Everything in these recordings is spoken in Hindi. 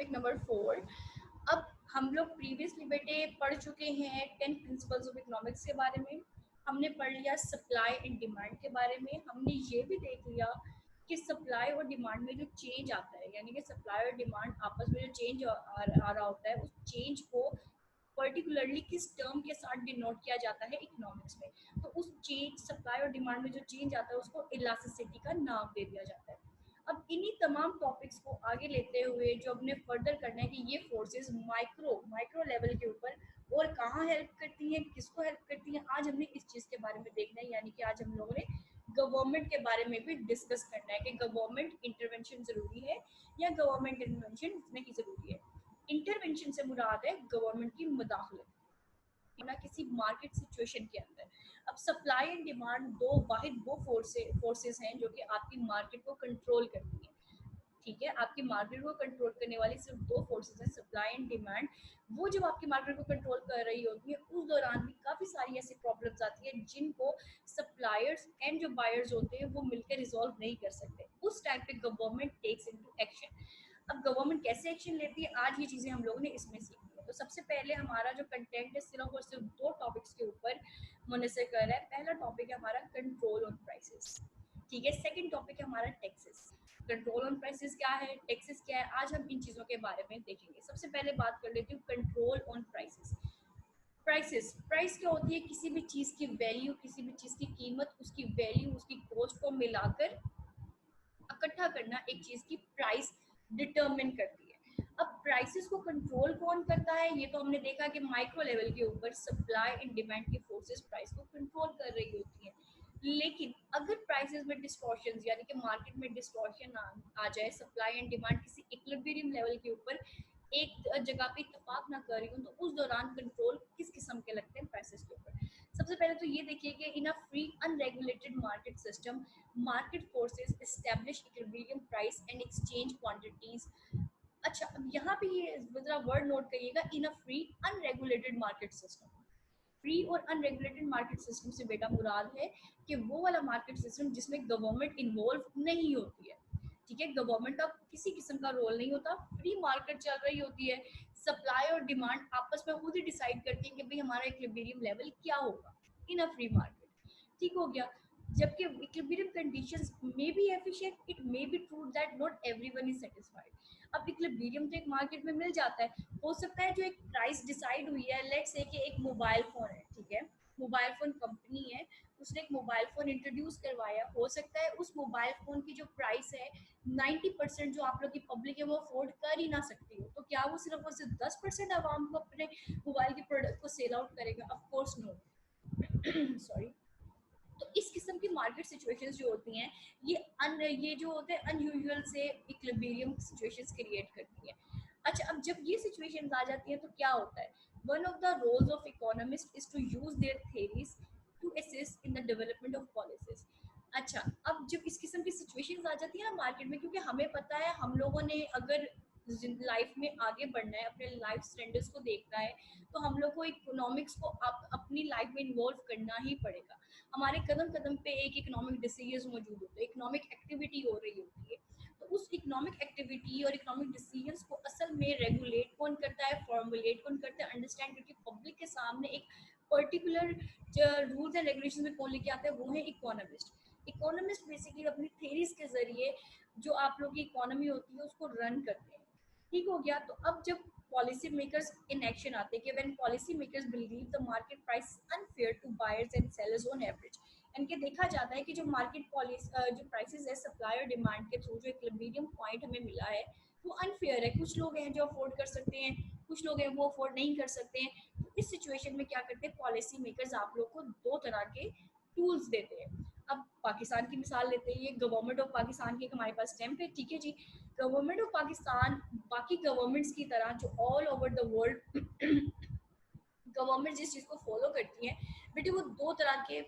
Topic number 4। अब हम लोग प्रीवियसली बेटे पढ़ चुके हैं 10 प्रिंसिपल्स ऑफ इकोनॉमिक्स के बारे में। हमने पढ़ लिया सप्लाई एंड डिमांड के बारे में। हमने ये भी देख लिया कि सप्लाई और डिमांड में जो चेंज आता है, यानी कि सप्लाई और डिमांड आपस में जो चेंज आ रहा होता है, उस चेंज को पर्टिकुलरली किस टर्म के साथ डिनोट किया जाता है इकोनॉमिक्स में। तो उस चेंज, सप्लाई और डिमांड में जो चेंज आता है, उसको इलास्टिसिटी का नाम दे दिया जाता है। अब इन्हीं तमाम टॉपिक्स को आगे लेते हुए जो अपने फर्दर करना है कि ये फोर्सेस माइक्रो लेवल के ऊपर और कहाँ हेल्प करती हैं, किसको हेल्प करती हैं, आज हमने इस चीज़ के बारे में देखना है। यानी कि आज हम लोगों ने गवर्नमेंट के बारे में भी डिस्कस करना है कि गवर्नमेंट इंटरवेंशन ज़रूरी है या गवर्नमेंट इंटरवेंशन नहीं ज़रूरी है। इंटरवेंशन से मुराद है गवर्नमेंट की मदाखलत ना किसी मार्केट सिचुएशन के अंदर। अब सप्लाई एंड डिमांड वो फोर्सेस हैं जो कि आपकी मार्केट को कंट्रोल करती हैं। ठीक है, आपकी मार्केट को कंट्रोल करने वाली सिर्फ दो फोर्सेस हैं, सप्लाई एंड डिमांड। वो जब आपकी मार्केट को कंट्रोल कर रही होती है, उस दौरान भी काफ़ी सारी ऐसी प्रॉब्लम्स आती है जिनको सप्लायर्स एंड जो बायर्स होते हैं वो मिलकर रिजॉल्व नहीं कर सकते। उस टाइम पे गवर्नमेंट टेक्स इनटू एक्शन। अब गवर्नमेंट कैसे एक्शन लेती है, आज ये चीज़ें हम लोगों ने इसमें सीखी है। तो सबसे पहले हमारा जो कंटेंट है सिर्फ और सिर्फ दो टॉपिक्स के ऊपर मुनसर कर रहा है। पहला टॉपिक है हमारा कंट्रोल ऑन प्राइसेस। ठीक है, सेकंड टॉपिक है हमारा टैक्सेस। कंट्रोल ऑन प्राइसेस क्या है, टैक्सेस क्या है, आज हम इन चीज़ों के बारे में देखेंगे। सबसे पहले बात कर लेती हूँ कंट्रोल ऑन प्राइसेस। प्राइस क्या होती है, किसी भी चीज़ की वैल्यू, किसी भी चीज़ की कीमत, उसकी वैल्यू, उसकी कॉस्ट को मिलाकर इकट्ठा करना एक चीज़ की प्राइस डिटरमिन करती है। अब प्राइसेस को कंट्रोल कौन करता है, ये तो हमने देखा कि माइक्रो लेवल के ऊपर सप्लाई एंड डिमांड की फोर्सेस प्राइस को कंट्रोल कर रही होती हैं। लेकिन अगर प्राइसेस में डिस्टॉर्शंस, यानी कि मार्केट में डिस्टॉर्शन आ जाए, सप्लाई एंड डिमांड किसी इक्विलिब्रियम लेवल के ऊपर एक जगह पे इत्तेफाक ना कर रही हूँ, तो उस दौरान कंट्रोल किस किस्म के लगते हैं प्राइसेस के ऊपर। सबसे पहले तो ये देखिए कि in a free unregulated market system market forces establish equilibrium price and exchange quantities. अच्छा, अब यहाँ पे ये जरा वर्ड नोट करिएगा, in a free unregulated market system. Free और अनरेगुलेटेड मार्केट सिस्टम से बेटा मुराद है कि वो वाला मार्केट सिस्टम जिसमें गवर्नमेंट इन्वॉल्व नहीं होती है। ठीक है, गवर्नमेंट का किसी किस्म का रोल नहीं होता, फ्री मार्केट चल रही होती है, सप्लाई और डिमांड आपस में खुद ही डिसाइड करती है कि भाई हमारा इक्विलिब्रियम लेवल क्या होगा इन अ फ्री मार्केट। ठीक हो गया। जबकि equilibrium conditions may be efficient, it may be true that not everyone is satisfied. अब इक्विलिब्रियम तो एक मार्केट में मिल जाता है। हो सकता है जो एक प्राइस डिसाइड हुई है, लेट्स से कि एक मोबाइल फोन है, ठीक है, मोबाइल फोन कंपनी है, उसने एक मोबाइल फोन इंट्रोड्यूस करवाया। हो सकता है उस मोबाइल फोन की जो प्राइस है 90% जो आप लोग की पब्लिक है वो अफोर्ड कर ही ना सकती हो, तो क्या वो सिर्फ और सिर्फ 10% आवाम को अपने मोबाइल के प्रोडक्ट को सेल आउट करेगा? Of course no. सॉरी। तो इस किस्म की मार्केट सिचुएशंस जो होती हैं, ये जो होते हैं अनयूजुअल से इक्विलिब्रियम सिचुएशंस क्रिएट करती हैं। अच्छा, अब जब ये सिचुएशंस आ जाती हैं तो क्या होता है, one of the roles of economist is to use their theories to assist in the development of policies. अच्छा, अब जब इस किस्म की सिचुएशंस आ जाती है ना मार्केट में, क्योंकि हमें पता है हम लोगों ने अगर लाइफ में आगे बढ़ना है, अपने लाइफ स्टैंडर्ड्स को देखना है, तो हम लोग को इकोनॉमिक्स को अपनी लाइफ में इन्वॉल्व करना ही पड़ेगा। हमारे कदम कदम पे एक इकोनॉमिक डिसीजन मौजूद होते हैं, इकोनॉमिक एक्टिविटी हो रही होती है। तो उस इकोनॉमिक एक्टिविटी और इकोनॉमिक डिसीजंस को असल में रेगुलेट कौन करता है, फॉर्मुलेट कौन करता है, अंडरस्टैंड करके पब्लिक के सामने एक पर्टिकुलर रूल्स एंड रेगुलेशन में कौन लेके आता है, वो है इकोनॉमिस्ट। इकोनॉमिस्ट बेसिकली अपनी थेरीज के जरिए जो आप लोग की इकोनॉमी होती है उसको रन करते हैं। ठीक हो गया। तो अब जब पॉलिसी मेकर्स इन एक्शन आते हैं कि when policy makers believe the market price unfair to buyers and sellers on average, इनके देखा जाता है कि जो मार्केट पॉलिसी जो प्राइसेस है सप्लाई और डिमांड के थ्रू जो इक्विलिब्रियम पॉइंट हमें मिला है वो अनफेयर है। कुछ लोग हैं जो अफोर्ड कर सकते हैं, कुछ लोग हैं वो अफोर्ड नहीं कर सकते हैं। तो इस सिचुएशन में क्या करते हैं पॉलिसी मेकर्स, आप लोग को दो तरह के टूल्स देते हैं। अब पाकिस्तान की मिसाल लेते हैं, ये गवर्नमेंट ऑफ पाकिस्तान की हमारे पास स्टैम्प है, ठीक है जी। गवर्नमेंट ऑफ पाकिस्तान बाकी गवर्नमेंट्स की तरह जो all over the world government जिस चीज़ को फॉलो करती है बेटे, वो दो तरह के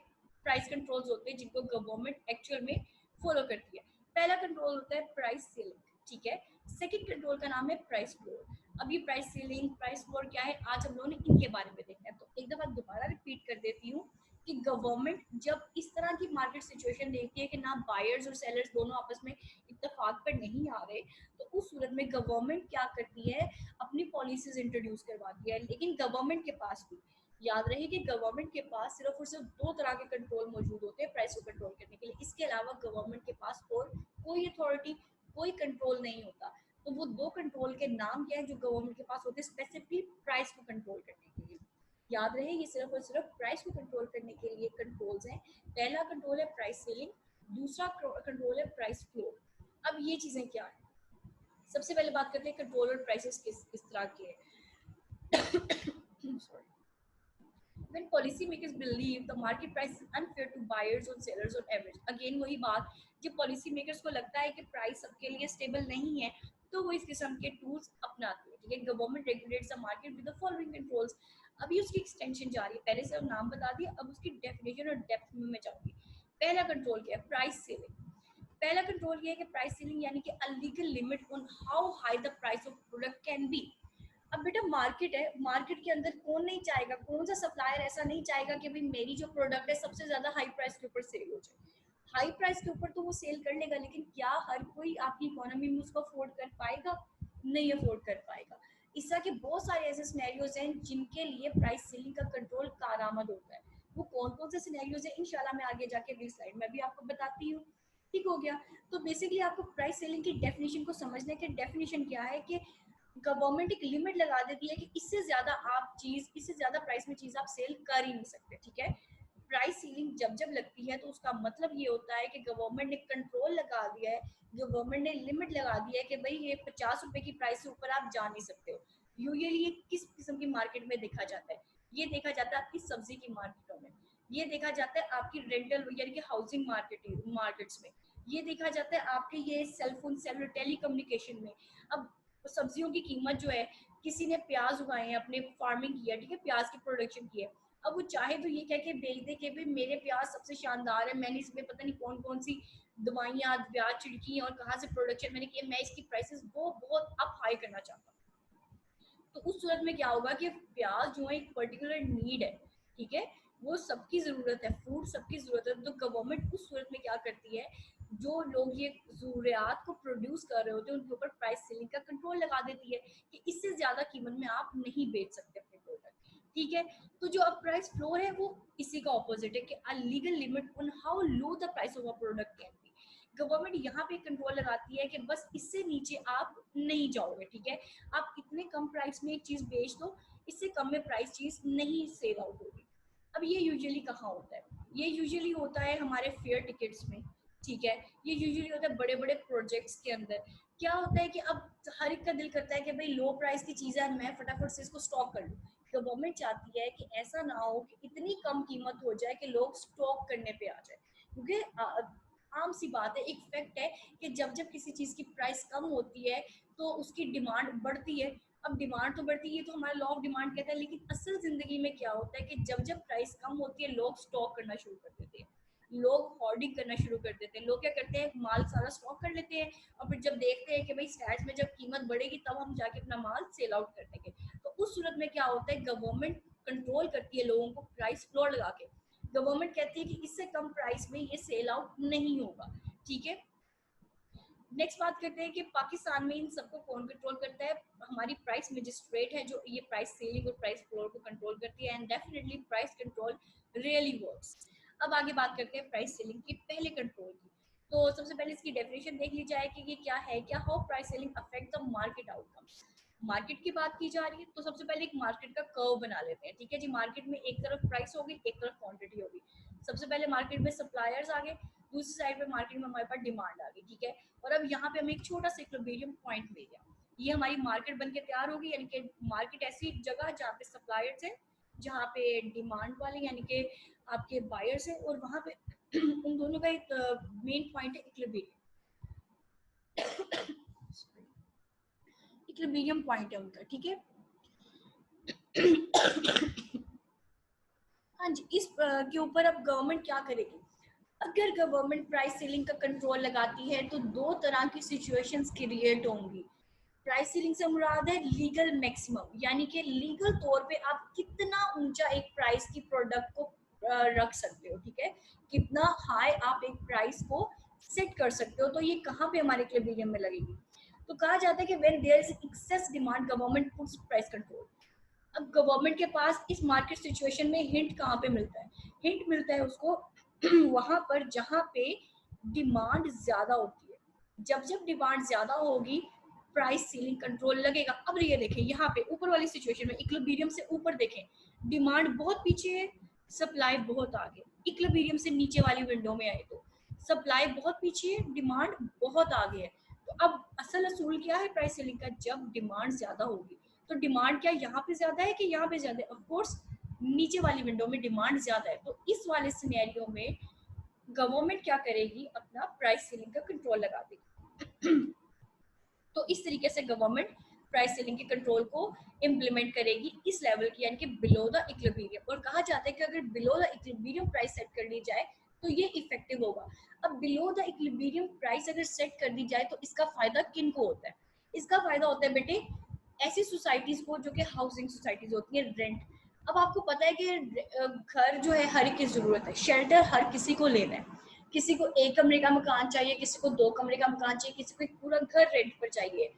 प्राइस कंट्रोल्स होते हैं जिनको गवर्नमेंट एक्चुअल में फॉलो करती है। पहला कंट्रोल होता है प्राइस सीलिंग, ठीक है। सेकंड कंट्रोल का नाम है प्राइस फ्लोर। अब ये प्राइस सीलिंग, प्राइस फ्लोर क्या है, आज हम लोगों ने इनके बारे में देखना है। तो एक दफ़ा दोबारा रिपीट कर देती हूँ कि गवर्नमेंट जब इस तरह की मार्केट सिचुएशन देखती है कि ना बायर्स और सेलर्स दोनों आपस में इत्तेफाक पर नहीं आ रहे, तो उस सूरत में गवर्नमेंट क्या करती है, अपनी पॉलिसीज इंट्रोड्यूस करवाती है। लेकिन गवर्नमेंट के पास भी याद रहे कि गवर्नमेंट के पास सिर्फ और सिर्फ दो तरह के कंट्रोल मौजूद होते हैं प्राइस को कंट्रोल करने के लिए। इसके अलावा गवर्नमेंट के पास और कोई अथॉरिटी, कोई कंट्रोल नहीं होता। तो वो दो कंट्रोल के नाम क्या है जो गवर्नमेंट के पास होते हैं स्पेसिफिकली प्राइस को कंट्रोल करने के लिए? याद रहे ये सिर्फ और सिर्फ प्राइस को कंट्रोल करने के लिए कंट्रोल्स हैं। पहला कंट्रोल है प्राइस सीलिंग, दूसरा कंट्रोल है प्राइस फ्लोर। अब ये चीजें क्या है, सबसे पहले बात करते हैं कंट्रोल और प्राइसेस किस तरह के हैं। When policymakers believe the market price is unfair to buyers or sellers on average, again वही बात, जब पॉलिसी मेकर्स को लगता है कि प्राइस सबके लिए स्टेबल नहीं है तो वो इस किस्म के टूल्स अपनाते हैं। ठीक है, government regulates the market with the following controls. अभी उसकी एक्सटेंशन जा रही है, पहले से नाम बता दिया, अब उसकी डेफिनेशन और डेप्थ में मैं जाऊंगी। पहला कंट्रोल क्या है, प्राइस सेलिंग। पहला कंट्रोल ये है कि प्राइस सेलिंग यानी कि a legal limit on how high the price of product can be. अब बेटा मार्केट है, मार्केट के अंदर कौन नहीं चाहेगा, कौन सा सप्लायर ऐसा नहीं चाहेगा कि भाई मेरी जो प्रोडक्ट है सबसे ज्यादा हाई प्राइस के ऊपर सेल हो जाए। हाई प्राइस के ऊपर तो वो सेल कर लेगा, लेकिन क्या हर कोई आपकी इकोनॉमी में उसको अफोर्ड कर पाएगा? नहीं अफोर्ड कर पाएगा। इस तरह के बहुत सारे ऐसे सिनेरियोज हैं जिनके लिए प्राइस सेलिंग का कंट्रोल कारआमद होता है। वो कौन कौन से सिनेरियोज है इंशाल्लाह मैं आगे जाके अगली स्लाइड में भी आपको बताती हूँ। ठीक हो गया। तो बेसिकली आपको प्राइस सेलिंग की डेफिनेशन को समझने के, डेफिनेशन क्या है कि गवर्नमेंट एक लिमिट लगा देती है कि इससे ज्यादा आप चीज, इससे ज्यादा प्राइस में चीज आप सेल कर ही नहीं सकते। ठीक है, प्राइस सीलिंग जब जब लगती है तो उसका मतलब ये होता है कि गवर्नमेंट ने कंट्रोल लगा दिया है, गवर्नमेंट ने लिमिट लगा दिया है कि भाई ये 50 रुपए की प्राइस से ऊपर आप जा नहीं सकते हो। यूजुअली ये किस किस्म की मार्केट में देखा जाता है? ये देखा जाता है आपकी सब्जी की मार्केटों में, ये देखा जाता है आपकी रेंटल यानी कि हाउसिंग मार्केट्स में, ये देखा जाता है आपके ये सेलफोन सेलुलर टेली कम्युनिकेशन में। अब सब्जियों की कीमत जो है, किसी ने प्याज उगाए हैं, अपने फार्मिंग किया, ठीक है, प्याज की प्रोडक्शन की है, अब वो चाहे तो ये कह के बेच दे कि भाई मेरे प्याज सबसे शानदार है, मैंने इसमें पता नहीं कौन कौन सी दवाइयाँ प्याज छिड़की हैं और कहाँ से प्रोडक्शन मैंने की है, मैं इसकी प्राइसेस वो बहुत अप हाई करना चाहता हूँ। तो उस सूरत में क्या होगा कि प्याज जो है एक पर्टिकुलर नीड है, ठीक है, वो सबकी जरूरत है, फूड सबकी जरूरत है। तो गवर्नमेंट उस सूरत में क्या करती है, जो लोग ये जरूरियात को प्रोड्यूस कर रहे होते हैं उनके ऊपर प्राइस सेलिंग का कंट्रोल लगा देती है कि इससे ज्यादा कीमत में आप नहीं बेच सकते अपने प्रोडक्ट। ठीक है, तो जो अब प्राइस फ्लोर है वो इसी का ऑपोजिट है कि a legal limit on how low the price of a product can be. Government यहाँ पे कंट्रोल लगाती है कि बस इससे नीचे आप नहीं जाओगे। ठीक है, आप इतने कम प्राइस में एक चीज बेच दो, इससे कम में प्राइस चीज नहीं सेल आउट होगी। अब ये यूजुअली कहाँ होता है? ये यूजुअली होता है हमारे फेयर टिकट्स में। ठीक है, ये यूजुअली होता है बड़े बड़े प्रोजेक्ट्स के अंदर। क्या होता है कि अब हर एक का दिल करता है कि भाई लो प्राइस की चीज़ है, मैं फटाफट से इसको स्टॉक कर लूँ। गवर्नमेंट चाहती है कि ऐसा ना हो कि इतनी कम कीमत हो जाए कि लोग स्टॉक करने पे आ जाए, क्योंकि आम सी बात है, एक फैक्ट है कि जब जब किसी चीज़ की प्राइस कम होती है तो उसकी डिमांड बढ़ती है। अब डिमांड तो बढ़ती है तो हमारा लॉ ऑफ डिमांड कहता है, लेकिन असल जिंदगी में क्या होता है कि जब जब प्राइस कम होती है लोग स्टॉक करना शुरू कर देते हैं, लोग होर्डिंग करना शुरू कर देते हैं। लोग क्या करते हैं, माल सारा स्टॉक कर लेते हैं और फिर जब देखते हैं कि भाई स्टैट्स में जब कीमत बढ़ेगी तब हम जाके अपना माल सेल आउट कर देंगे। तो उस सूरत में क्या होता है, गवर्नमेंट कंट्रोल करती है लोगों को प्राइस फ्लोर लगा के। गवर्नमेंट कहती है कि इससे कम प्राइस में ये सेल आउट नहीं होगा। ठीक है, नेक्स्ट बात करते हैं कि पाकिस्तान में इन सबको कौन कंट्रोल करता है? हमारी प्राइस मजिस्ट्रेट है जो ये प्राइस सेलिंग और प्राइस फ्लोर को कंट्रोल करती है, and definitely price control really works. अब आगे बात करते हैं प्राइस सेलिंग के पहले कंट्रोल की। तो सबसे पहले इसकी डेफिनेशन देख ली जाए कि ये क्या है, क्या how price selling affect the market outcome. Market की बात की जा रही है तो सबसे पहले एक मार्केट का कर्व बना लेते हैं। ठीक है जी, मार्केट में एक तरफ प्राइस होगी, एक तरफ क्वांटिटी होगी। सबसे पहले मार्केट में सप्लायर्स आ गए, दूसरी साइड पे मार्केट में हमारे पास डिमांड आ गई। ठीक है, और अब यहाँ पे हमें एक छोटा सा इक्विलिब्रियम पॉइंट मिल गया, ये हमारी मार्केट बन के तैयार होगी। यानी कि मार्केट ऐसी जगह जहाँ पे सप्लायर्स है, जहाँ पे डिमांड वाले यानी कि आपके बायर्स है, और वहाँ पे उन दोनों का एक मेन पॉइंट है इक्विलिब्रियम। इक्विलिब्रियम पॉइंट है उनका। ठीक है, हाँ जी, इस के ऊपर अब गवर्नमेंट क्या करेगी? अगर गवर्नमेंट प्राइस सीलिंग का कंट्रोल लगाती है तो दो तरह की सिचुएशंस क्रिएट होंगी। प्राइस सीलिंग से मुराद है लीगल मैक्सिमम, यानी कि लीगल तौर पे आप कितना ऊंचा एक प्राइस की प्रोडक्ट को रख सकते हो। ठीक है, कितना हाई आप एक प्राइस को सेट कर सकते हो। तो ये कहाँ पे हमारे इक्विलिब्रियम में लगेगी? तो कहा जाता है कि when there is excess demand government puts price control. अब गवर्नमेंट के पास इस मार्केट सिचुएशन में हिंट कहाँ पे मिलता है? हिंट मिलता है उसको वहां पर जहां पे डिमांड ज्यादा होती है। जब जब डिमांड ज्यादा होगी प्राइस सीलिंग कंट्रोल लगेगा। अब ये देखें यहाँ पे ऊपर वाली सिचुएशन में इक्विलिब्रियम से ऊपर देखें, डिमांड बहुत पीछे है, सप्लाई बहुत आगे। इक्विलिब्रियम से नीचे वाली विंडो में आए तो सप्लाई बहुत पीछे है, डिमांड बहुत आगे है। तो अब असल असूल क्या है प्राइस सीलिंग का? जब डिमांड ज्यादा होगी तो डिमांड क्या यहाँ पे ज्यादा है कि यहाँ पे ज्यादा है? ऑफ कोर्स नीचे वाली विंडो में डिमांड ज्यादा है। तो इस वाले सिनेरियो में गवर्नमेंट क्या करेगी? अपना प्राइस सीलिंग का कंट्रोल लगा देगी। तो इस तरीके से गवर्नमेंट प्राइस सेलिंग के कंट्रोल को इम्प्लीमेंट करेगी इस लेवल की, यानी कि बिलो द इक्विलिब्रियम। और कहा जाता है कि अगर below the equilibrium price set कर दी जाए तो ये इफेक्टिव होगा। अब बिलो द इक्विलिब्रियम प्राइस अगर सेट कर दी जाए तो इसका फायदा किन को होता है? इसका फायदा होता है बेटे ऐसी सोसाइटीज को जो कि हाउसिंग सोसाइटीज होती है, रेंट। अब आपको पता है कि घर जो है हर एक की जरूरत है, शेल्टर हर किसी को लेना है। किसी को एक कमरे का मकान चाहिए, किसी को 2 कमरे का मकान चाहिए, किसी को एक पूरा घर रेंट पर चाहिए।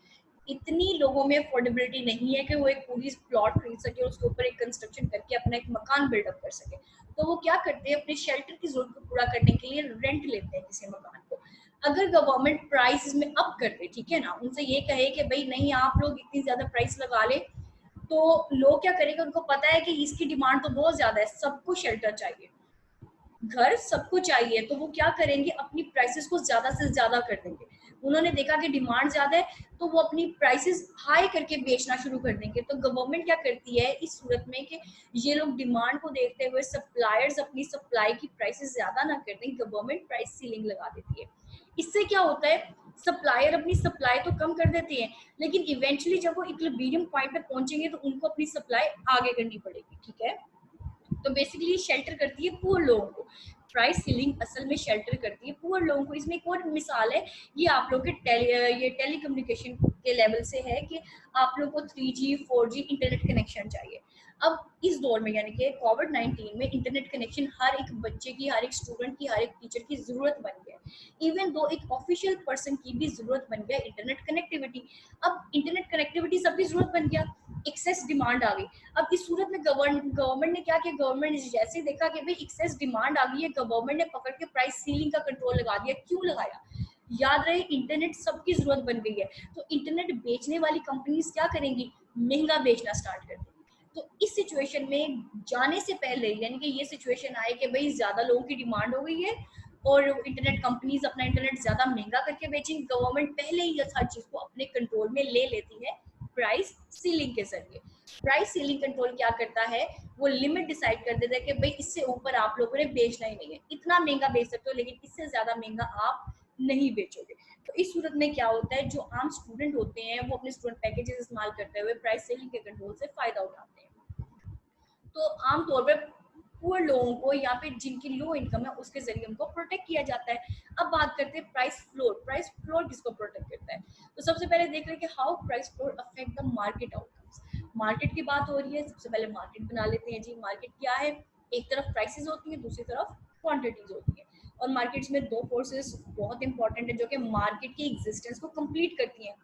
इतनी लोगों में अफोर्डेबिलिटी नहीं है कि वो एक पूरी प्लॉट खरीद सके और उसके ऊपर एक कंस्ट्रक्शन करके अपना एक मकान बिल्डअप कर सके। तो वो क्या करते हैं? अपने शेल्टर की जरूरत को पूरा करने के लिए रेंट लेते हैं किसी मकान को। अगर गवर्नमेंट प्राइस में अप कर दे, ठीक है ना, उनसे ये कहे कि भाई नहीं आप लोग इतनी ज्यादा प्राइस लगा ले, तो लोग क्या करेंगे? उनको पता है कि इसकी डिमांड तो बहुत ज्यादा है, सबको शेल्टर चाहिए, घर सबको चाहिए, तो वो क्या करेंगे? अपनी प्राइसेस को ज्यादा से ज्यादा कर देंगे। उन्होंने देखा कि डिमांड ज्यादा है तो वो अपनी प्राइसेस हाई करके बेचना शुरू कर देंगे। तो गवर्नमेंट क्या करती है इस सूरत में कि ये लोग डिमांड को देखते हुए सप्लायर्स अपनी सप्लाई की प्राइसेस ज्यादा ना कर दें, गवर्नमेंट प्राइस सीलिंग लगा देती है। इससे क्या होता है? सप्लायर अपनी सप्लाई तो कम कर देते हैं, लेकिन इवेंचुअली जब वो इक्विलिब्रियम पॉइंट पे पहुंचेंगे तो उनको अपनी सप्लाई आगे करनी पड़ेगी, ठीक है। तो बेसिकली शेल्टर करती है पुअर लोगों को। प्राइस सीलिंग असल में शेल्टर करती है पुअर लोगों को। इसमें एक और मिसाल है, ये आप लोग के ये टेलीकम्युनिकेशन के लेवल से है कि आप लोग को 3G 4G इंटरनेट कनेक्शन चाहिए। अब इस दौर में यानी कि कोविड-19 में इंटरनेट कनेक्शन हर एक बच्चे की, हर एक स्टूडेंट की, हर एक टीचर की जरूरत बन गया है। इवन दो एक ऑफिशियल पर्सन की भी जरूरत बन गया इंटरनेट कनेक्टिविटी। अब इंटरनेट कनेक्टिविटी सबकी जरूरत बन गया, एक्सेस डिमांड आ गई। अब इस सूरत में गवर्नमेंट ने क्या किया? गवर्नमेंट ने जैसे ही देखा कि भाई एक्सेस डिमांड आ गई है, गवर्नमेंट ने पकड़ के प्राइस सीलिंग का कंट्रोल लगा दिया। क्यों लगाया? याद रहे इंटरनेट सबकी जरूरत बन गई है, तो इंटरनेट बेचने वाली कंपनीज क्या करेंगी? महंगा बेचना स्टार्ट कर देंगी। तो इस सिचुएशन में जाने से पहले, यानी कि ये सिचुएशन आए कि भाई ज्यादा लोगों की डिमांड हो गई है और इंटरनेट कंपनीज अपना इंटरनेट ज्यादा महंगा करके बेचेंगे, गवर्नमेंट पहले ही हर चीज को अपने कंट्रोल में ले लेती है प्राइस सीलिंग के जरिए। प्राइस सीलिंग कंट्रोल क्या करता है? वो लिमिट डिसाइड कर देता है कि भाई इससे ऊपर आप लोगों ने बेचना ही नहीं है, इतना महंगा बेच सकते हो लेकिन इससे ज्यादा महंगा आप नहीं बेचोगे। तो इस सूरत में क्या होता है? जो आम स्टूडेंट होते हैं वो अपने स्टूडेंट पैकेजेस इस्तेमाल करते हुए प्राइस सेलिंग के कंट्रोल से फायदा उठाते हैं। तो आमतौर पर पुअर लोगों को या फिर जिनकी लो इनकम है उसके जरिए उनको प्रोटेक्ट किया जाता है। अब बात करते हैं प्राइस फ्लोर। प्राइस फ्लोर किसको प्रोटेक्ट करता है? तो सबसे पहले देख रहे हैं कि how price floor affect the market outcomes. Market की बात हो रही है, सबसे पहले मार्केट बना लेते हैं जी। मार्केट क्या है? एक तरफ प्राइसेस होती है, दूसरी तरफ क्वांटिटीज होती है। और मार्केट्स में दो फोर्सेस बहुत इंपॉर्टेंट है जो कि मार्केट की एग्जिस्टेंस को कंप्लीट करती हैं।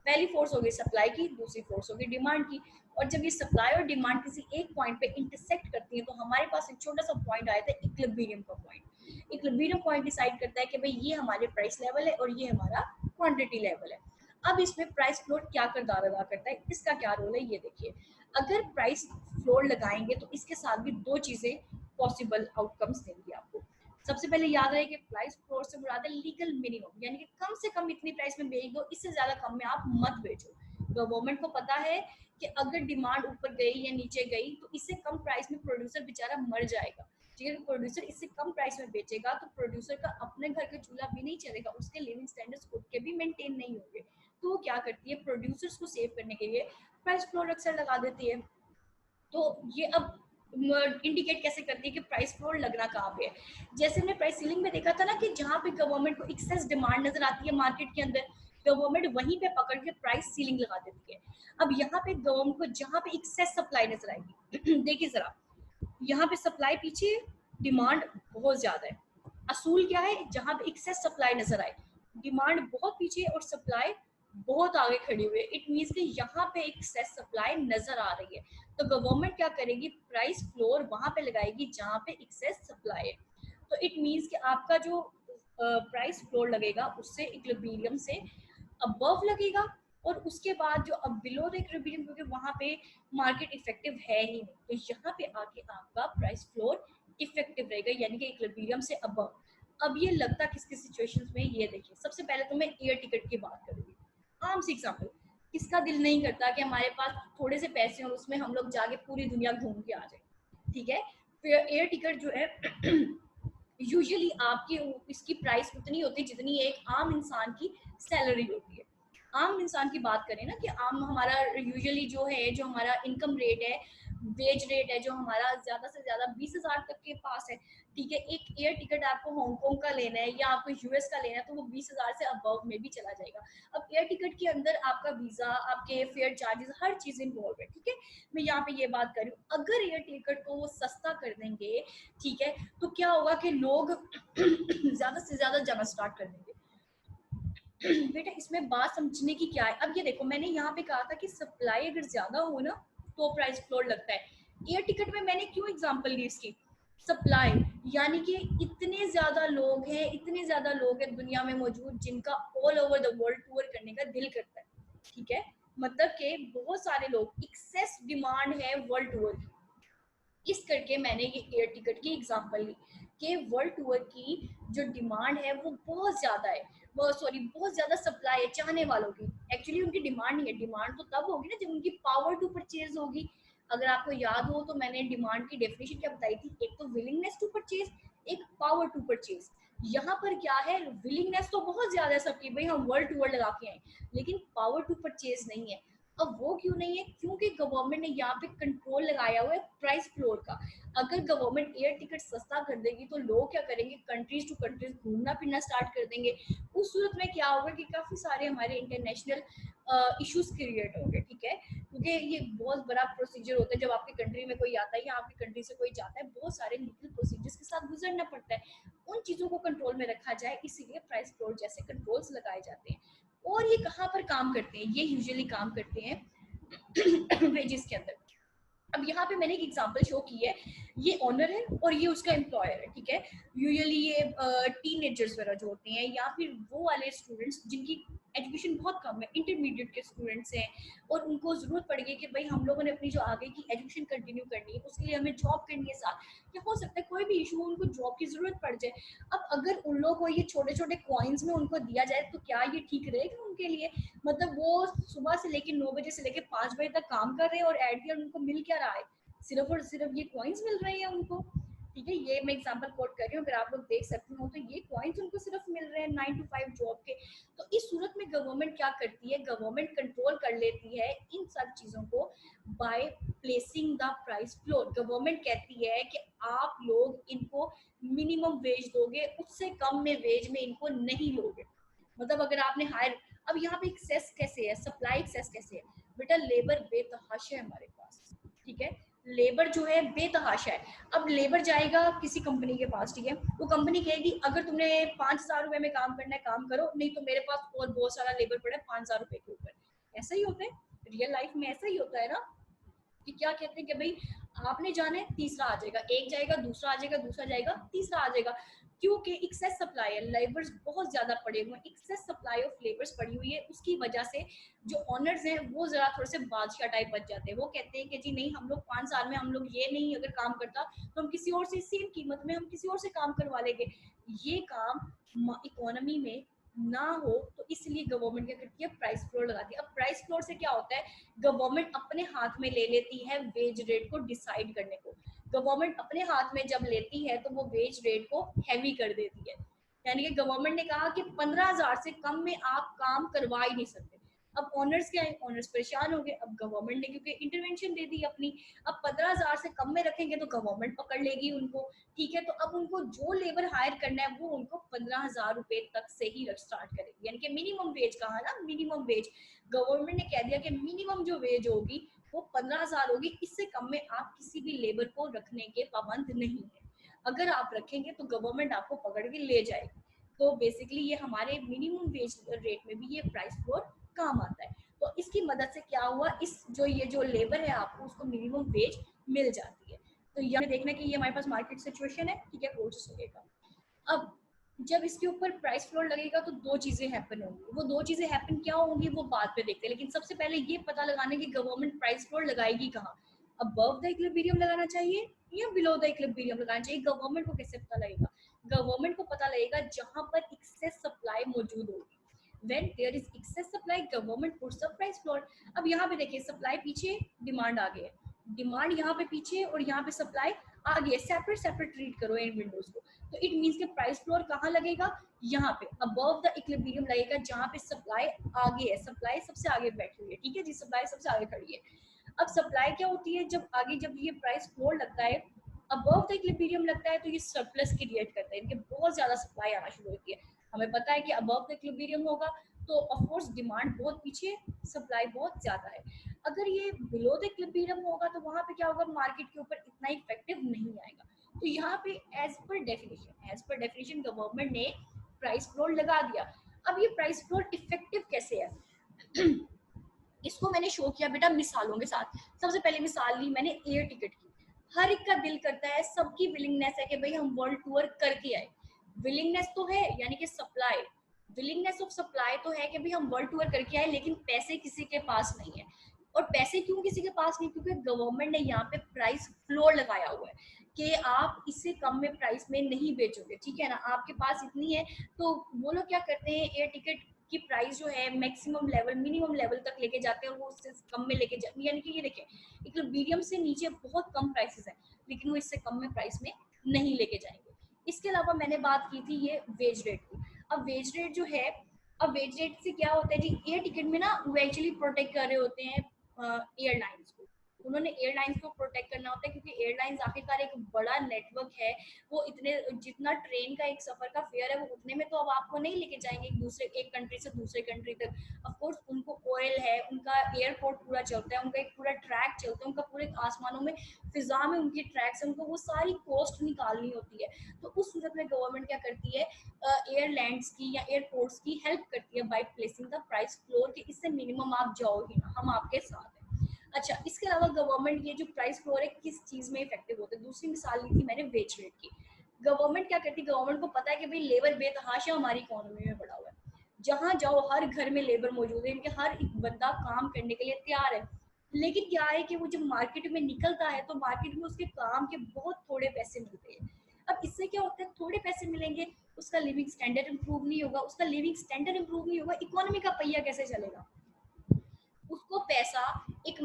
पहली फोर्स होगी सप्लाई की, दूसरी फोर्स होगी डिमांड की। और जब ये सप्लाई और डिमांड किसी एक पॉइंट पे इंटरसेक्ट करती है तो हमारे पास एक छोटा सा पॉइंट आया था, इक्विलिब्रियम का पॉइंट। इक्विलिब्रियम पॉइंट डिसाइड करता है कि भाई ये हमारे प्राइस लेवल है और ये हमारा क्वांटिटी लेवल है। अब इसमें प्राइस फ्लोर क्या किरदार अदा करता है, इसका क्या रोल है, ये देखिए। अगर प्राइस फ्लोर लगाएंगे तो इसके साथ भी दो चीजें पॉसिबल आउटकम्स देंगी आपको। सबसे पहले याद रहे कि प्राइस फ्लोर से मुराद है लीगल मिनिमम, यानी कि कम से कम इतनी प्राइस में बेच दो, इससे ज्यादा कम में आप मत बेचो। गवर्नमेंट को पता है कि अगर डिमांड ऊपर गई या नीचे गई तो इससे कम प्राइस में प्रोड्यूसर बेचारा मर जाएगा। अगर प्रोड्यूसर इससे कम प्राइस में बेचेगा तो प्रोड्यूसर का अपने घर का चूल्हा भी नहीं चलेगा, उसके लिविंग स्टैंडर्ड्स खुद के भी मेंटेन नहीं होंगे। तो वो क्या करती है? प्रोड्यूसर्स को सेव करने के लिए प्राइस फ्लोर अक्सर लगा देती है। तो ये अब इंडिकेट कैसे करती है कि प्राइस फ्लोर लगना कहाँ पे है? जैसे हमने प्राइस सीलिंग में देखा था ना कि जहाँ पे गवर्नमेंट को एक्सेस डिमांड नजर आती है मार्केट के अंदर, गवर्नमेंट वहीं पे पकड़ के प्राइस सीलिंग लगा देती है। अब यहाँ पे गवर्नमेंट को जहाँ पे एक्सेस सप्लाई नजर आएगी देखिए जरा, यहाँ पे सप्लाई पीछे, डिमांड बहुत ज्यादा है। असूल क्या है? जहाँ पे एक्सेस सप्लाई नजर आए, डिमांड बहुत पीछे और सप्लाई बहुत आगे खड़ी हुई है। इट मीन्स कि यहाँ पे एक्सेस सप्लाई नजर आ रही है, तो गवर्नमेंट क्या करेगी, प्राइस फ्लोर वहां पे लगाएगी जहाँ पे एक्सेस सप्लाई है। तो इट मीन्स कि आपका जो प्राइस फ्लोर लगेगा उससे इक्विलिब्रियम से अबव लगेगा, और उसके बाद जो अब बिलो द इक्विलिब्रियम, क्योंकि वहां पे मार्केट इफेक्टिव है ही नहीं, तो यहाँ पे आके आपका प्राइस फ्लोर इफेक्टिव रहेगा, यानी कि इक्विलिब्रियम से अबव। अब ये लगता किसकी सिचुएशंस में, ये देखिए सबसे पहले तो मैं एयर टिकट की बात करूंगी। आम सी एग्जाम्पल, किसका दिल नहीं करता कि हमारे पास थोड़े से पैसे और उसमें हम लोग जाके पूरी दुनिया घूम के आ जाए, ठीक है। फिर एयर टिकट जो है यूजुअली आपकी इसकी प्राइस उतनी होती है जितनी एक आम इंसान की सैलरी होती है। आम इंसान की बात करें ना, कि आम हमारा यूजुअली जो है, जो हमारा इनकम रेट है, वेज रेट है, जो हमारा ज्यादा से ज्यादा 20,000 तक के पास है, ठीक है। एक एयर टिकट आपको हांगकांग का लेना है या आपको यूएस का लेना है, तो वो 20,000 से अबव में भी चला जाएगा। अब एयर टिकट के अंदर आपका वीजा, आपके फेयर चार्जेस, हर चीज इन्वॉल्व है, ठीक है। मैं यहाँ पे ये बात कर रही हूँ, अगर एयर टिकट को वो सस्ता कर देंगे, ठीक है, तो क्या होगा कि लोग ज्यादा से ज्यादा जाना स्टार्ट कर देंगे। बेटा इसमें बात समझने की क्या है, अब ये देखो मैंने यहाँ पे कहा था कि सप्लाई अगर ज्यादा हो ना तो प्राइस फ्लोर लगता है। एयर टिकट में मैंने क्यों एग्जांपल ली इसकी, सप्लाई, यानी कि इतने ज्यादा लोग हैं, इतने ज्यादा लोग हैं दुनिया में मौजूद जिनका all over the world tour करने का दिल करता है, ठीक है। मतलब कि बहुत सारे लोग, एक्सेस डिमांड है वर्ल्ड टूर की। इस करके मैंने ये एयर टिकट की एग्जांपल ली कि वर्ल्ड टूर की जो डिमांड है वो बहुत ज्यादा है, वो सॉरी बहुत ज्यादा सप्लाई है चाहने वालों की। एक्चुअली उनकी डिमांड नहीं है, डिमांड तो तब होगी ना जब उनकी पावर टू परचेज होगी। अगर आपको याद हो तो मैंने डिमांड की डेफिनेशन क्या बताई थी, एक तो विलिंगनेस टू परचेज, एक पावर टू परचेज। यहाँ पर क्या है, विलिंगनेस तो बहुत ज्यादा है सबकी, भाई हम वर्ल्ड टूर लगा के आए, लेकिन पावर टू परचेज नहीं है। अब वो क्यों नहीं है, क्योंकि गवर्नमेंट ने यहाँ पे कंट्रोल लगाया हुआ है प्राइस फ्लोर का। अगर गवर्नमेंट एयर टिकट सस्ता कर देगी तो लोग क्या करेंगे, कंट्रीज टू कंट्रीज घूमना फिरना स्टार्ट कर देंगे। उस सूरत में क्या होगा कि काफी सारे हमारे इंटरनेशनल इश्यूज क्रिएट होंगे, ठीक है, क्योंकि ये बहुत बड़ा प्रोसीजर होता है। जब आपकी कंट्री में कोई आता है या आपकी कंट्री से कोई जाता है, बहुत सारे लीगल प्रोसीजर्स के साथ गुजरना पड़ता है। उन चीजों को कंट्रोल में रखा जाए, इसीलिए प्राइस फ्लोर जैसे कंट्रोल्स लगाए जाते हैं। और ये कहाँ पर काम करते हैं, ये यूजुअली काम करते हैं वेजेस के अंदर। अब यहाँ पे मैंने एक एग्जांपल शो की है, ये ओनर है और ये उसका एम्प्लॉयर है, ठीक है। यूजुअली ये टीनेजर्स वगैरह जो होते हैं, या फिर वो वाले स्टूडेंट्स जिनकी एजुकेशन बहुत कम है, इंटरमीडिएट के स्टूडेंट्स हैं, और उनको जरूरत पड़ गई कि भाई हम लोगों ने अपनी जो आगे की एजुकेशन कंटिन्यू करनी है, उसके लिए हमें जॉब करनी है साथ, या हो सकता है कोई भी इशू, उनको जॉब की जरूरत पड़ जाए। अब अगर उन लोगों को ये छोटे छोटे कॉइन्स में उनको दिया जाए तो क्या ये ठीक रहेगा उनके लिए? मतलब वो सुबह से लेकर 9 बजे से लेकर 5 बजे तक काम कर रहे हैं और एट द एंड उनको मिल क्या रहा है, सिर्फ और सिर्फ ये कॉइन्स मिल रहे हैं उनको, ठीक है। ये मैं एग्जांपल कोट कर रही हूँ, अगर आप लोग देख सकते हो तो ये कॉइन्स उनको सिर्फ मिल रहे हैं 9 to 5 जॉब के। तो इस सूरत में गवर्नमेंट क्या करती है, गवर्नमेंट कंट्रोल कर लेती है इन सब चीजों को by placing the price floor. Government कहती है कि आप लोग इनको मिनिमम वेज दोगे, उससे कम में वेज में इनको नहीं लोगे। मतलब अगर आपने हायर, अब यहाँ पे एक्सेस कैसे है, सप्लाई एक्सेस कैसे है, बेटा लेबर बेतहाशा है हमारे पास, ठीक है। लेबर जो है बेतहाशा है। अब लेबर जाएगा किसी कंपनी के पास, ठीक है, वो कंपनी कहेगी अगर तुमने 5,000 रुपए में काम करना है काम करो, नहीं तो मेरे पास और बहुत सारा लेबर पड़ा है 5,000 रुपए के ऊपर। ऐसा ही होता है, रियल लाइफ में ऐसा ही होता है ना, कि क्या कहते हैं कि भाई आपने जाना है, तीसरा आ जाएगा, एक जाएगा दूसरा आ जाएगा, दूसरा जाएगा तीसरा आ जाएगा। क्योंकि एक्सेस सप्लाई है, लेबर्स बहुत ज्यादा पड़े हुए हैं, एक्सेस सप्लाई ऑफ लेबर्स पड़ी हुई है, उसकी वजह से जो ऑनर्स हैं वो जरा थोड़े से बादशाह टाइप बच जाते हैं। वो कहते हैं कि जी नहीं, हम लोग 5 साल में हम लोग ये नहीं अगर काम करता तो हम किसी और से सेम कीमत में हम किसी और से काम करवा लेंगे। ये काम इकोनॉमी में ना हो, तो इसलिए गवर्नमेंट क्या करती है, प्राइस फ्लोर लगाती है। अब प्राइस फ्लोर से क्या होता है, गवर्नमेंट अपने हाथ में ले लेती है वेज रेट को डिसाइड करने को। गवर्नमेंट अपने हाथ में जब लेती है तो वो वेज रेट को हैवी कर देती है। यानी कि गवर्नमेंट ने कहा कि 15,000 से कम में आप काम करवा ही नहीं सकते। अब ऑनर्स क्या है, ऑनर्स परेशान हो गए। अब गवर्नमेंट ने क्योंकि इंटरवेंशन दे दी अपनी, अब 15,000 से कम में रखेंगे तो गवर्नमेंट पकड़ लेगी उनको, ठीक है। तो अब उनको जो लेबर हायर करना है वो उनको 15,000 रुपए तक से ही स्टार्ट करेगी, यानी कि मिनिमम वेज कहा ना, मिनिमम वेज। गवर्नमेंट ने कह दिया कि मिनिमम जो वेज होगी वो 15,000 होगी, इससे कम में आप किसी भी लेबर को रखने के पाबंद नहीं है। अगर आप रखेंगे तो गवर्नमेंट आपको पकड़ के ले जाएगी। तो बेसिकली ये हमारे मिनिमम वेज रेट में भी ये प्राइस फ्लोर काम आता है। तो इसकी मदद से क्या हुआ, इस ये जो लेबर है आपको उसको मिनिमम वेज मिल जाती है। तो यहाँ देखना कि ये हमारे पास मार्केट सिचुएशन है, ठीक है, प्रोसेस लगेगा। अब जब इसके ऊपर प्राइस फ्लोर लगेगा तो दो चीजें हैपन होंगी। वो दो चीजें हैपन क्या होंगी वो बाद में देखते हैं, लेकिन सबसे पहले ये पता लगाने की गवर्नमेंट प्राइस फ्लोर लगाएगी कहाँ, अबव द इक्विलिब्रियम लगाना चाहिए या बिलो द इक्विलिब्रियम लगाना चाहिए। गवर्नमेंट को कैसे पता लगेगा, गवर्नमेंट को पता लगेगा जहां पर एक्सेस सप्लाई मौजूद होगी। when there is excess supply government puts the price floor। अब यहाँ पे देखिए सप्लाई पीछे, डिमांड आगे है, डिमांड यहाँ पे पीछे और यहाँ पे सप्लाई आगे है, सेपरेट सेपरेट ट्रीट करो इन विंडोज को। तो इट मींस के प्राइस फ्लोर कहाँ लगेगा, यहाँ पे अबव द इक्विलिब्रियम लगेगा जहाँ पे सप्लाई आगे है, सप्लाई सबसे आगे बैठी हुई है, ठीक है जी, सप्लाई सबसे आगे खड़ी है। अब सप्लाई क्या होती है, जब आगे जब ये प्राइस फ्लोर लगता है, अबव द इक्विलिब्रियम लगता है, तो ये सरप्लस क्रिएट करता है, इनके बहुत ज्यादा सप्लाई आना शुरू होती है। हमें पता है कि अबव द इक्विलिब्रियम होगा तो ऑफ कोर्स डिमांड बहुत पीछे, सप्लाई बहुत ज्यादा है। अगर ये बिलो द इक्विलिब्रियम होगा तो वहां पे क्या होगा, मार्केट के ऊपर इतना इफेक्टिव नहीं आएगा। तो यहाँ पे एज पर डेफिनेशन गवर्नमेंट ने प्राइस फ्लोर लगा दिया। अब ये प्राइस फ्लोर इफेक्टिव कैसे है इसको मैंने शो किया बेटा मिसालों के साथ। सबसे पहले मिसाल ली मैंने एयर टिकट की। हर एक का दिल करता है, सबकी विलिंगनेस है कि भाई हम वर्ल्ड टूर करके आए। विलिंगनेस तो है, यानी कि सप्लाई, विलिंगनेस ऑफ सप्लाई तो है कि भाई हम वर्ल्ड टूर करके आए, लेकिन पैसे किसी के पास नहीं है। और पैसे क्यों किसी के पास नहीं, क्योंकि गवर्नमेंट ने यहाँ पे प्राइस फ्लोर लगाया हुआ है कि आप इससे कम में प्राइस में नहीं बेचोगे, ठीक है ना, आपके पास इतनी है। तो वो लोग क्या करते हैं, एयर टिकट की प्राइस जो है मैक्सिमम लेवल मिनिमम लेवल तक लेके जाते हैं और वो उससे कम में लेके जाते हैं। यानी कि ये देखें इक्विलिब्रियम से नीचे बहुत कम प्राइसेस है, लेकिन वो इससे कम में प्राइस में नहीं लेके जाएंगे। इसके अलावा मैंने बात की थी ये वेज रेट की। अब वेज रेट जो है, अब वेज रेट से क्या होता है जी, एयर टिकट में ना वो एक्चुअली प्रोटेक्ट कर रहे होते हैं एयरलाइंस को। उन्होंने एयरलाइंस को प्रोटेक्ट करना होता है, क्योंकि एयरलाइंस आखिरकार एक बड़ा नेटवर्क है। वो इतने जितना ट्रेन का एक सफर का फेयर है वो उतने में तो अब आपको नहीं लेके जाएंगे एक कंट्री से दूसरे कंट्री तक। ऑफ कोर्स उनको ऑयल है, उनका एयरपोर्ट पूरा चलता है, उनका एक पूरा ट्रैक चलता है, उनका पूरे आसमानों में फिजा में उनकी ट्रैक्स है, उनको वो सारी कॉस्ट निकालनी होती है। तो उस सूरत में गवर्नमेंट क्या करती है, एयरलाइंस की या एयरपोर्ट्स की हेल्प करती है by placing the price floor कि इससे मिनिमम आप जाओ ही ना, हम आपके साथ हैं। अच्छा, इसके अलावा गवर्नमेंट ये जो प्राइस फ्लोर है किस चीज में इफेक्टिव होता है, दूसरी मिसाल ली थी मैंने वेज रेट की। गवर्नमेंट क्या करती है, गवर्नमेंट को पता है कि भाई लेबर बेतहाशा हमारी इकोनॉमी में बढ़ा हुआ है, जहां जाओ हर घर में लेबर मौजूद है, इनके हर एक बंदा काम करने के लिए तैयार है। लेकिन क्या है कि वो जब मार्केट में निकलता है तो मार्केट में उसके काम के बहुत थोड़े पैसे मिलते हैं। अब इससे क्या होता है, थोड़े पैसे मिलेंगे, उसका लिविंग स्टैंडर्ड इंप्रूव नहीं होगा, उसका लिविंग स्टैंडर्ड इंप्रूव नहीं होगा, इकोनॉमी का पहिया कैसे चलेगा। उसको पैसा एक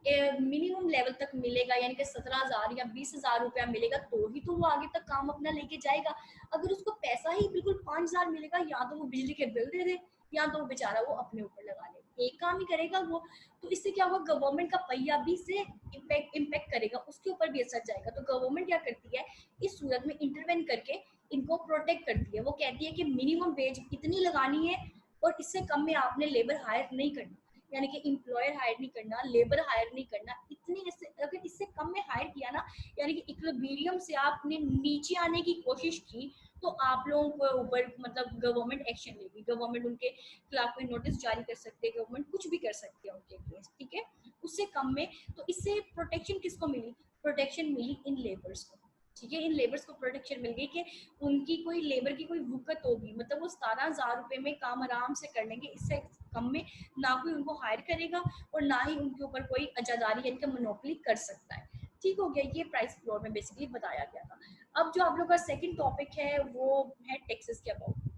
मिनिमम लेवल तक मिलेगा, यानी कि 17,000 या 20,000 रुपया मिलेगा तो ही तो वो आगे तक काम अपना लेके जाएगा। अगर उसको पैसा ही बिल्कुल 5,000 मिलेगा, या तो वो बिजली के बिल दे दे या तो वो बेचारा वो अपने ऊपर लगा ले, एक काम ही करेगा वो। तो इससे क्या होगा, गवर्नमेंट का पहिया भी से इम्पैक्ट करेगा, उसके ऊपर भी असर जाएगा। तो गवर्नमेंट क्या करती है, इस सूरत में इंटरवेन करके इनको प्रोटेक्ट करती है। वो कहती है कि मिनिमम वेज इतनी लगानी है और इससे कम में आपने लेबर हायर नहीं करना, यानी कि एम्प्लॉयर हायर नहीं करना, लेबर हायर नहीं करना। इतनी अगर इससे कम में हायर किया ना, यानी कि इक्विलिब्रियम से आपने नीचे आने की कोशिश की, तो आप लोगों को ऊपर मतलब गवर्नमेंट एक्शन लेगी, गवर्नमेंट उनके खिलाफ कोई नोटिस जारी कर सकते हैं, गवर्नमेंट कुछ भी कर सकती है उनके केस, ठीक है, उससे कम में। तो इससे प्रोटेक्शन किसको मिली, प्रोटेक्शन मिली इन लेबर्स को, ठीक है, इन लेबर्स को प्रोटेक्शन मिल गई कि उनकी कोई लेबर की कोई वुकत होगी, मतलब वो 17,000 रुपए में काम आराम से कर लेंगे, इससे कम में ना कोई उनको हायर करेगा और ना ही उनके ऊपर कोई अजादारी यानी कि मोनोपोली कर सकता है। ठीक हो गया, ये प्राइस फ्लोर में बेसिकली बताया गया था। अब जो आप लोग का सेकंड टॉपिक है वो है टैक्सेस के अबाउट।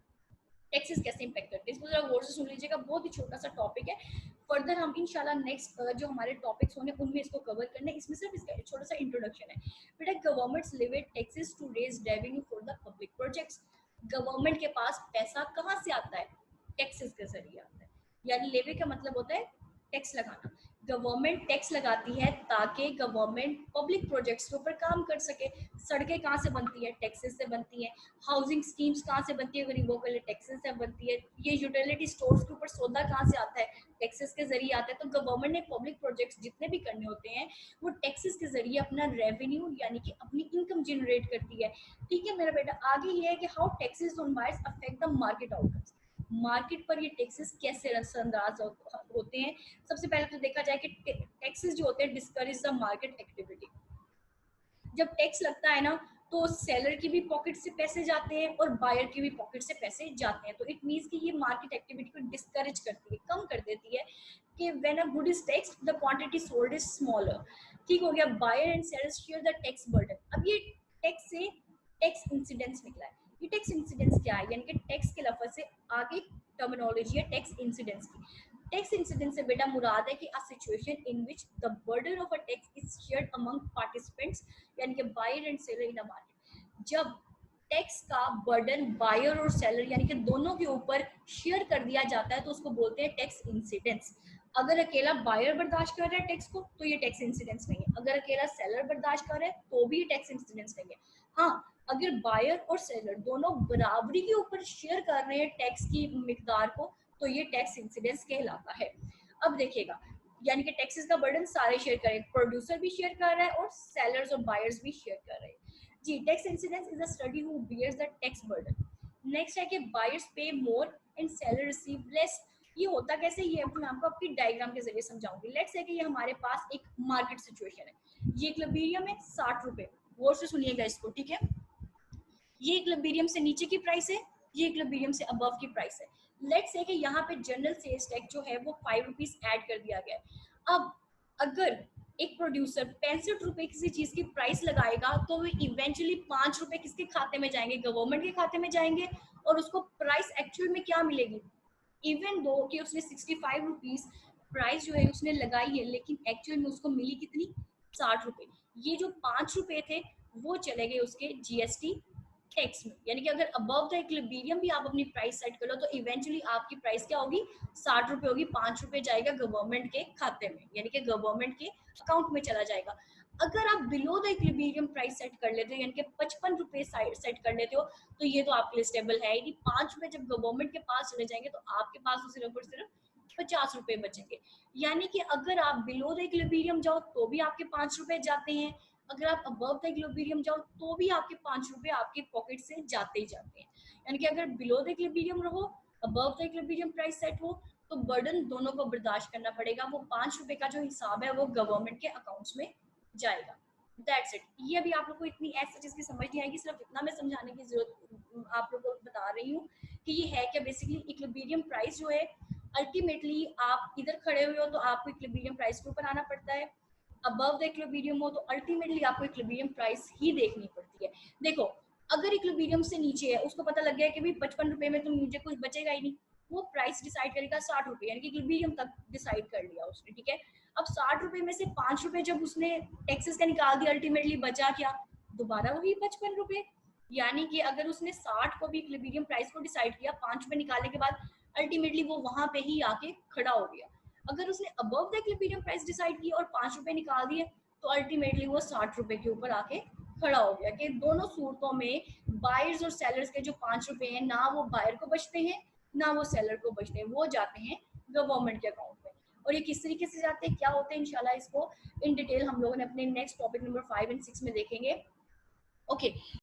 टैक्सेस कैसे इम्पैक्ट करते हैं, इसको जरा गौर से सुन लीजिएगा, बहुत ही छोटा सा टॉपिक है। फर्दर हम इंशाल्लाह नेक्स्ट जो हमारे टॉपिक्स होंगे उनमें इसको कवर करने, इसमें सिर्फ इसका छोटा सा इंट्रोडक्शन है। बेटा governments levy taxes to raise revenue for the public projects. Government के पास पैसा कहाँ से आता है, टैक्सेस के जरिए आता है। यानी लेवे का मतलब होता है टैक्स लगाना। गवर्नमेंट टैक्स लगाती है ताकि गवर्नमेंट पब्लिक प्रोजेक्ट्स के ऊपर काम कर सके। सड़कें कहाँ से बनती है, टैक्सेस से बनती है। हाउसिंग स्कीम्स कहाँ से बनती है, गरीबों के लिए टैक्सेस से बनती है। ये यूटिलिटी स्टोर्स के ऊपर सौदा कहाँ से आता है, टैक्सेस के जरिए आता है। तो गवर्नमेंट ने पब्लिक प्रोजेक्ट्स जितने भी करने होते हैं वो टैक्सेस के जरिए अपना रेवेन्यू यानी कि अपनी इनकम जनरेट करती है। ठीक है मेरा बेटा, आगे ये है कि how taxes on buyers affect the market outcomes. Market पर ये टैक्सेस कैसे असरअंदाज होते हैं। सबसे पहले तो देखा जाए कि टैक्सेस जो होते हैं डिस्करेज द मार्केट एक्टिविटी। जब टैक्स लगता है ना तो सेलर की भी पॉकेट से पैसे जाते हैं और बायर की भी पॉकेट से पैसे जाते हैं। तो इट मीन्स कि ये मार्केट एक्टिविटी को डिस्करेज करती है, कम कर देती है कि when a good is taxed the quantity sold is smaller. ठीक हो गया, buyer and seller share the tax burden. अब ये टैक्स से टैक्स इंसिडेंस निकला है। ये टैक्स इंसिडेंस क्या है, यानी कि टैक्स के लफ्ज से आगे टर्मिनोलॉजी है टैक्स इंसिडेंस की। टैक्स इंसिडेंस से बेटा मुराद है कि a situation in which the burden of a tax is shared among participants, यानी कि buyer and seller in a market. जब टैक्स का बर्डन बायर और सेलर यानी कि दोनों के ऊपर शेयर कर दिया जाता है तो उसको बोलते हैं टैक्स इंसिडेंस। अगर अकेला बायर बर्दाश्त कर रहा है टैक्स को तो ये टैक्स इंसिडेंस नहीं है। अगर अकेला सेलर बर्दाश्त कर रहा है तो भी ये टैक्स इंसिडेंस नहीं है। हाँ, अगर बायर और सेलर दोनों बराबरी के ऊपर शेयर कर रहे हैं टैक्स की मिकदार को तो ये टैक्स इंसिडेंस कहलाता है। अब देखिएगा, यानी कि टैक्सेस का बर्डन सारे शेयर करें, प्रोड्यूसर भी शेयर कर रहा है और सेलर्स और बायर्स भी शेयर कर रहे हैं। जी, tax incidence is a study who bears the tax burden. Next है कि बायर्स पे more and seller receive less. ये होता कैसे, ये मैं आपको आपकी डायग्राम के जरिए समझाऊंगी। लेट्स से कि ये हमारे पास एक मार्केट सिचुएशन है। ये क्लबीरियम है 60 रुपए, गौर से सुनिएगा इसको, ठीक है। ये क्लबीरियम से नीचे की प्राइस है, ये क्लबीरियम से अबव की प्राइस है। लेट्स से कि यहाँ पे जनरल सेल्स टैक्स जो है वो 5 रुपीज ऐड कर दिया गया है। अब अगर एक प्रोड्यूसर 65 रुपए किसी चीज की प्राइस लगाएगा तो वो इवेंचुअली 5 रुपए किसके खाते में जाएंगे, गवर्नमेंट के खाते में जाएंगे। और उसको प्राइस एक्चुअल में क्या मिलेगी, इवन दो कि उसने 65 रुपीज प्राइस जो है उसने लगाई है, लेकिन एक्चुअल में उसको मिली कितनी, 60 रुपए। ये जो 5 रुपए थे वो चले गए उसके जीएसटी टैक्स में। यानी कि अगर अबव द इक्विलिब्रियम भी आप अपनी प्राइस सेट कर लो तो इवेंचुअली आपकी प्राइस क्या होगी, 60 रुपए होगी। 5 रुपए जाएगा गवर्नमेंट के खाते में, यानी कि गवर्नमेंट के अकाउंट में चला जाएगा। अगर आप below the equilibrium price set कर लेते हो यानी कि 55 रुपए सेट कर लेते हो तो ये तो आपके लिए स्टेबल है ही। 5 रुपए जब गवर्नमेंट के पास चले जाएंगे तो आपके पास तो सिर्फ और सिर्फ 50 रुपए बचेंगे। यानी कि अगर आप बिलो द इक्विलिब्रियम जाओ तो भी आपके 5 रुपए जाते हैं, अगर आप अबव द इक्विलिब्रियम जाओ तो भी आपके 5 रुपए आपके पॉकेट से जाते ही जाते हैं। यानी कि अगर बिलो द इक्विलिब्रियम रहो, above the equilibrium price set हो, तो बर्डन दोनों को बर्दाश्त करना पड़ेगा। वो 5 रुपए का जो हिसाब है वो गवर्नमेंट के अकाउंट्स में जाएगा। That's it. ये अभी आप लोग को इतनी ऐसी चीज की समझ नहीं आएगी, सिर्फ इतना मैं समझाने की जरूरत आप लोग को बता रही हूँ कि ये है क्या। बेसिकली इक्विलिब्रियम प्राइस जो है अल्टीमेटली आप इधर खड़े हुए हो तो आपको इक्विलिब्रियम प्राइस के ऊपर आना पड़ता है, अबव द इक्विलिब्रियम हो तो अल्टीमेटली आपको इक्विलिब्रियम प्राइस ही देखनी पड़ती है। देखो, अगर इक्विलिब्रियम से नीचे है, उसको पता लग गया कि भाई 55 रुपए में तो मुझे कुछ बचेगा ही नहीं, वो प्राइस डिसाइड करेगा 60 रुपए, यानी कि इक्विलिब्रियम तक डिसाइड कर लिया उसने, ठीक है। अब 60 रुपए में से 5 रुपए जब उसने टैक्सेस का निकाल दिया, अल्टीमेटली बचा क्या, दोबारा वही 55 रुपए। यानी कि अगर उसने 60 को भी इक्विलिब्रियम प्राइस को डिसाइड किया, 5 रुपए निकालने के बाद अल्टीमेटली वो वहां पे ही आके खड़ा हो गया। अगर उसने above the equilibrium price decide की और 5 रुपए निकाल दिए तो अल्टीमेटली वो 60 रुपए के ऊपर आके खड़ा हो गया। कि दोनों सूरतों में बायर्स और सेलर्स के जो 5 रुपए हैं ना वो बायर को बचते हैं ना वो सेलर को बचते हैं, वो जाते हैं गवर्नमेंट के अकाउंट में। और ये किस तरीके से जाते हैं, क्या होते हैं, इंशाल्लाह इसको इन डिटेल हम लोगों ने अपने नेक्स्ट टॉपिक नंबर 5 एंड 6 में देखेंगे। ओके